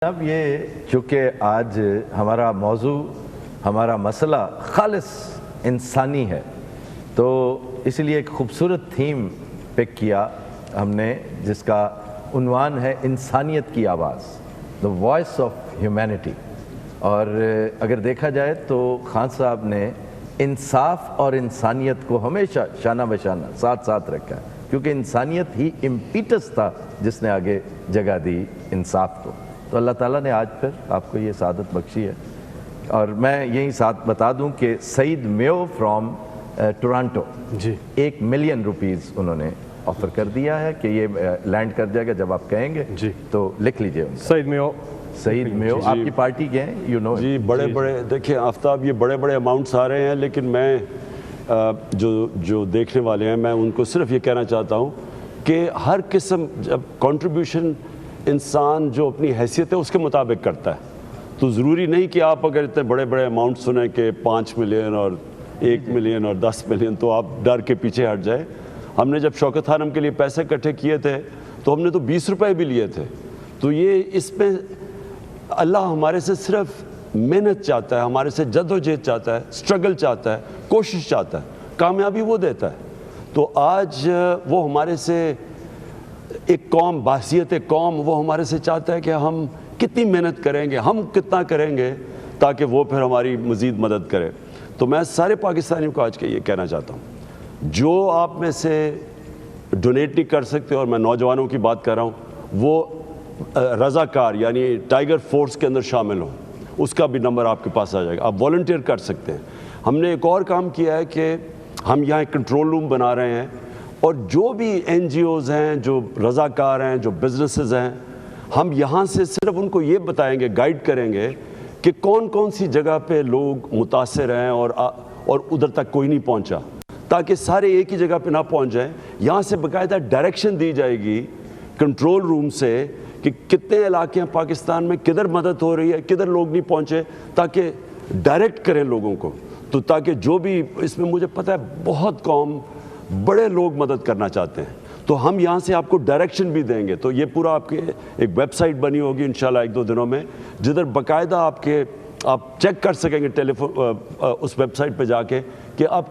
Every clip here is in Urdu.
اب یہ چونکہ آج ہمارا موضوع ہمارا مسئلہ خالص انسانی ہے تو اس لیے ایک خوبصورت تھیم پک کیا ہم نے جس کا عنوان ہے انسانیت کی آواز، دا وائس آف ہیومینٹی۔ اور اگر دیکھا جائے تو خان صاحب نے انصاف اور انسانیت کو ہمیشہ شانہ بشانہ ساتھ ساتھ رکھا ہے، کیونکہ انسانیت ہی امپیٹس تھا جس نے آگے جگہ دی انصاف کو۔ تو اللہ تعالیٰ نے آج پھر آپ کو یہ سعادت بخشی ہے۔ اور میں یہی ساتھ بتا دوں کہ سعید میو فرام ٹورانٹو جی 1 ملین روپیز انہوں نے آفر کر دیا ہے کہ یہ لینڈ کر جائے گا جب آپ کہیں گے جی تو لکھ لیجئے ان کا۔ سعید میو آپ کی پارٹی کے ہیں، یو نو جی بڑے دیکھیں آفتاب، یہ بڑے اماؤنٹس آ رہے ہیں، لیکن میں جو دیکھنے والے ہیں میں ان کو صرف یہ کہنا چاہتا ہوں کہ ہر قسم جب کنٹریبیوشن انسان جو اپنی حیثیت ہے اس کے مطابق کرتا ہے، تو ضروری نہیں کہ آپ اگر اتنے بڑے اماؤنٹ سنیں کہ 5 ملین اور 1 ملین اور 10 ملین تو آپ ڈر کے پیچھے ہٹ جائیں۔ ہم نے جب شوکت خانم کے لیے پیسے اکٹھے کیے تھے تو ہم نے تو 20 روپے بھی لیے تھے۔ تو یہ اس میں اللہ ہمارے سے صرف محنت چاہتا ہے، ہمارے سے جدوجہد چاہتا ہے، اسٹرگل چاہتا ہے، کوشش چاہتا ہے، کامیابی وہ دیتا ہے۔ تو آج وہ ہمارے سے ایک قوم، بحثیت قوم، وہ ہمارے سے چاہتا ہے کہ ہم کتنی محنت کریں گے، ہم کتنا کریں گے تاکہ وہ پھر ہماری مزید مدد کرے۔ تو میں سارے پاکستانیوں کو آج کے یہ کہنا چاہتا ہوں، جو آپ میں سے ڈونیٹ نہیں کر سکتے، اور میں نوجوانوں کی بات کر رہا ہوں، وہ رضاکار یعنی ٹائیگر فورس کے اندر شامل ہوں، اس کا بھی نمبر آپ کے پاس آ جائے گا، آپ والنٹیئر کر سکتے ہیں۔ ہم نے ایک اور کام کیا ہے کہ ہم یہاں ایک کنٹرول روم بنا رہے ہیں، اور جو بھی این جی اوز ہیں، جو رضاکار ہیں، جو بزنسز ہیں، ہم یہاں سے صرف ان کو یہ بتائیں گے، گائیڈ کریں گے کہ کون سی جگہ پہ لوگ متاثر ہیں اور ادھر تک کوئی نہیں پہنچا، تاکہ سارے ایک ہی جگہ پہ نہ پہنچ جائیں۔ یہاں سے باقاعدہ ڈائریکشن دی جائے گی کنٹرول روم سے کہ کتنے علاقے ہیں پاکستان میں، کدھر مدد ہو رہی ہے، کدھر لوگ نہیں پہنچے، تاکہ ڈائریکٹ کریں لوگوں کو، تو تاکہ جو بھی اس میں مجھے پتہ ہے بہت قوم، بڑے لوگ مدد کرنا چاہتے ہیں، تو ہم یہاں سے آپ کو ڈائریکشن بھی دیں گے۔ تو یہ پورا آپ کے ایک ویب سائٹ بنی ہوگی انشاءاللہ 1-2 دنوں میں، جدھر باقاعدہ آپ چیک کر سکیں گے اس ویب سائٹ پہ جا کے کہ اب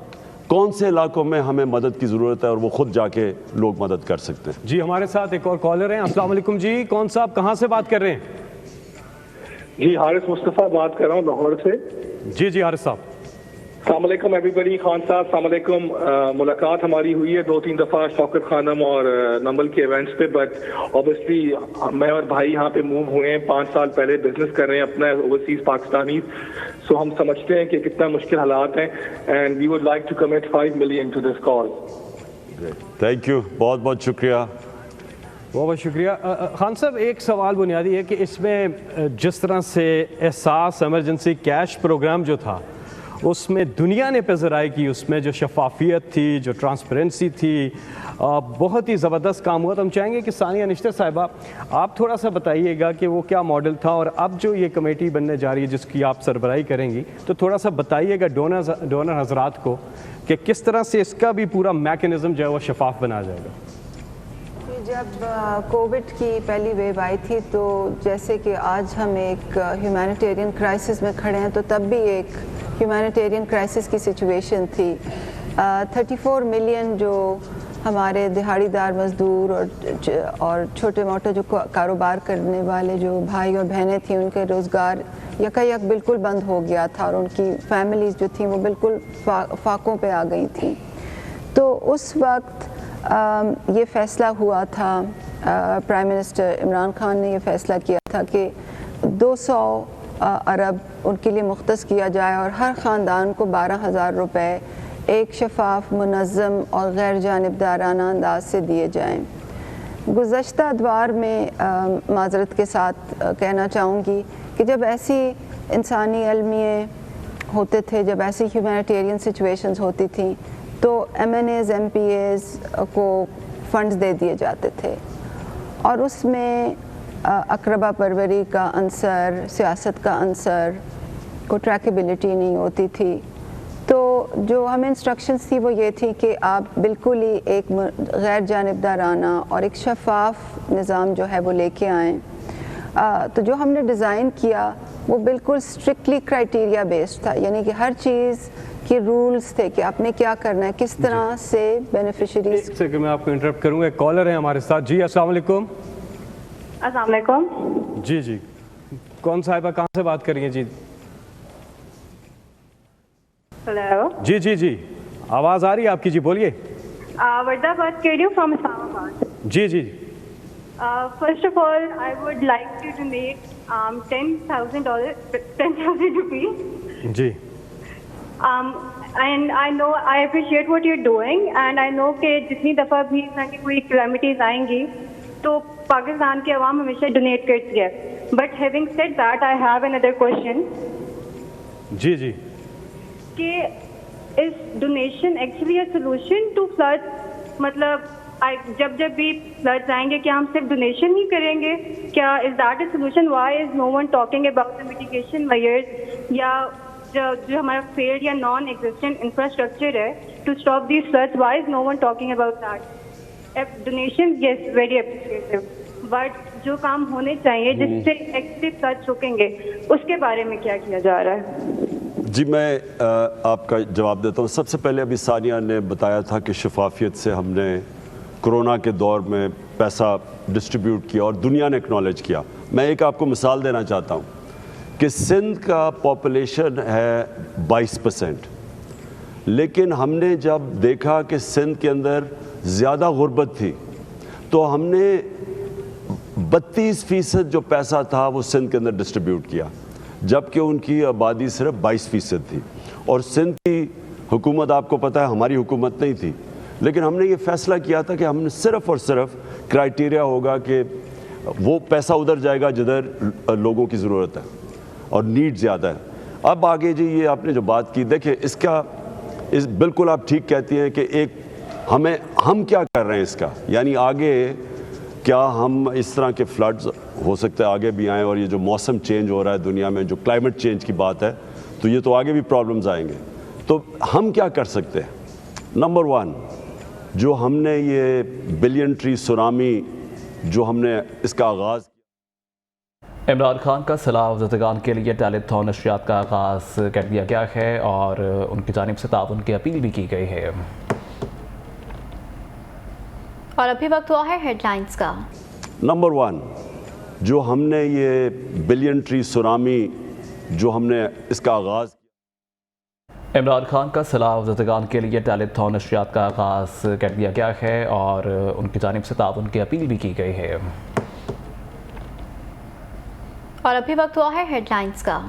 کون سے علاقوں میں ہمیں مدد کی ضرورت ہے، اور وہ خود جا کے لوگ مدد کر سکتے ہیں۔ جی ہمارے ساتھ ایک اور کالر ہیں۔ السلام علیکم جی، کون صاحب کہاں سے بات کر رہے ہیں؟ جی حارث مصطفیٰ بات کر رہا ہوں لاہور سے۔ جی حارث صاحب، السلام علیکم ایوری بڈی۔ خان صاحب السلام علیکم۔ ملاقات ہماری ہوئی ہے 2-3 دفعہ شوکت خانم اور نمبل کے ایونٹس پہ، بٹ اوبیسلی میں اور بھائی یہاں پہ موو ہوئے ہیں، 5 سال پہلے بزنس کر رہے ہیں اپنا اوورسیز پاکستانی، سو ہم سمجھتے ہیں کہ کتنا مشکل حالات ہیں، and we would like to commit 5 million to this call. Thank you, بہت شکریہ۔ بہت شکریہ۔ خان صاحب ایک سوال بنیادی ہے کہ اس میں جس طرح سے احساس ایمرجنسی کیش پروگرام جو تھا، اس میں دنیا نے پذیرائی کی، اس میں جو شفافیت تھی، جو ٹرانسپیرنسی تھی، بہت ہی زبردست کام ہوا۔ تو ہم چاہیں گے کہ ثانیہ نشتر صاحبہ آپ تھوڑا سا بتائیے گا کہ وہ کیا ماڈل تھا، اور اب جو یہ کمیٹی بننے جا رہی ہے جس کی آپ سربراہی کریں گی، تو تھوڑا سا بتائیے گا ڈونر حضرات کو کہ کس طرح سے اس کا بھی پورا میکینزم جو ہے وہ شفاف بنا جائے گا۔ جب کووڈ کی پہلی ویو آئی تھی تو جیسے کہ آج ہم ایک ہیومینیٹیرین کرائسس میں کھڑے ہیں، تو تب بھی ایک ہیومینیٹیرین کرائسس کی سچویشن تھی۔ 34 ملین جو ہمارے دہاڑی دار مزدور اور چھوٹے موٹے جو کاروبار کرنے والے جو بھائی اور بہنیں تھیں، ان کے روزگار یکایک بالکل بند ہو گیا تھا، اور ان کی فیملیز جو تھیں وہ بالکل فاقوں پہ آ گئی تھیں۔ تو اس وقت یہ فیصلہ ہوا تھا، پرائم منسٹر عمران خان نے یہ فیصلہ کیا تھا کہ 200 ارب ان کے لیے مختص کیا جائے، اور ہر خاندان کو 12,000 روپے ایک شفاف، منظم اور غیر جانبدارانہ انداز سے دیے جائیں۔ گزشتہ ادوار میں معذرت کے ساتھ کہنا چاہوں گی کہ جب ایسی انسانی المیے ہوتے تھے، جب ایسی ہیومینیٹیرین سچویشنز ہوتی تھیں، تو MNAs, MPAs کو فنڈز دے دیے جاتے تھے، اور اس میں اقربا پروری کا عنصر، سیاست کا عنصر، کو ٹریکیبلٹی نہیں ہوتی تھی۔ تو جو ہمیں انسٹرکشنز تھی وہ یہ تھی کہ آپ بالکل ہی ایک غیر جانبدارانہ اور ایک شفاف نظام جو ہے وہ لے کے آئیں۔ تو جو ہم نے ڈیزائن کیا وہ بالکل اسٹرکٹلی کرائٹیریا بیسڈ تھا، یعنی کہ ہر چیز کے رولز تھے کہ آپ نے کیا کرنا ہے، کس طرح سے بینیفیشریز. ایک سیکنڈ میں آپ کو انٹرپٹ کروں گا، ایک کالر ہے ہمارے ساتھ. جی السلام علیکم. السلام علیکم. جی جی کون صاحبہ کہاں سے بات کر رہی ہیں؟ جی ہیلو. جی جی جی آواز آ رہی ہے آپ کی، جی بولیے. وردہ بات کر رہی ہوں فرام اسلام آباد. جی جی first of all I would like to donate $10,000 rupees. جی and I know I appreciate what you are doing and I know کہ جتنی دفعہ بھی کوئی کلیمٹیز آئیں گی تو پاکستان کی عوام ہمیشہ ڈونیٹ کرتی ہے. But having said that I have another question. جی جی کہ is donation actually a solution to flood? مطلب جب بھی فلڈز آئیں گے کیا ہم صرف ڈونیشن ہی کریں گے؟ کیا is that a solution? Why is no one talking about the mitigation measures یا جو ہمارا فیلڈ یا نان ایگزسٹنٹ انفراسٹرکچر ہے to stop these floods? Why is no one talking about that? Donation yes very appreciative, but جو کام ہونے چاہیے جس سے ایکچولی فلڈز رکیں گے اس کے بارے میں کیا کیا جا رہا ہے؟ جی میں آپ کا جواب دیتا ہوں. سب سے پہلے ابھی ثانیہ نے بتایا تھا کہ شفافیت سے ہم نے کرونا کے دور میں پیسہ ڈسٹریبیوٹ کیا اور دنیا نے اکنالج کیا. میں ایک آپ کو مثال دینا چاہتا ہوں کہ سندھ کا پاپولیشن ہے 22%، لیکن ہم نے جب دیکھا کہ سندھ کے اندر زیادہ غربت تھی تو ہم نے 32% جو پیسہ تھا وہ سندھ کے اندر ڈسٹریبیوٹ کیا، جبکہ ان کی آبادی صرف 22% تھی. اور سندھ کی حکومت آپ کو پتہ ہے ہماری حکومت نہیں تھی، لیکن ہم نے یہ فیصلہ کیا تھا کہ ہم نے صرف اور صرف کرائٹیریا ہوگا کہ وہ پیسہ ادھر جائے گا جدھر لوگوں کی ضرورت ہے اور نیڈ زیادہ ہے. اب آگے جی یہ آپ نے جو بات کی، دیکھیں اس بالکل آپ ٹھیک کہتی ہیں کہ ایک ہم کیا کر رہے ہیں اس کا، یعنی آگے کیا ہم اس طرح کے فلڈز ہو سکتے ہیں آگے بھی آئیں، اور یہ جو موسم چینج ہو رہا ہے دنیا میں، جو کلائمیٹ چینج کی بات ہے، تو یہ تو آگے بھی پرابلمز آئیں گے. تو ہم کیا کر سکتے ہیں؟ نمبر 1 جو ہم نے یہ بلین ٹری سونامی جو ہم نے اس کا آغاز کیا. عمران خان کا سلاح زدگان کے لیے ٹیلی تھون نشریات کا آغاز کر دیا گیا ہے اور ان کی جانب سے تعاون کی اپیل بھی کی گئی ہے. اور ابھی وقت ہوا ہے ہیڈ لائنز کا. نمبر 1 جو ہم نے یہ بلین ٹری سونامی جو ہم نے اس کا آغاز کیا. عمران خان کا سلاح زدگان کے لیے ٹیلی تھون نشریات کا آغاز کر دیا گیا ہے اور ان کی جانب سے تعاون کی اپیل بھی کی گئی ہے. اور ابھی وقت ہوا ہے ہیڈ لائنز کا.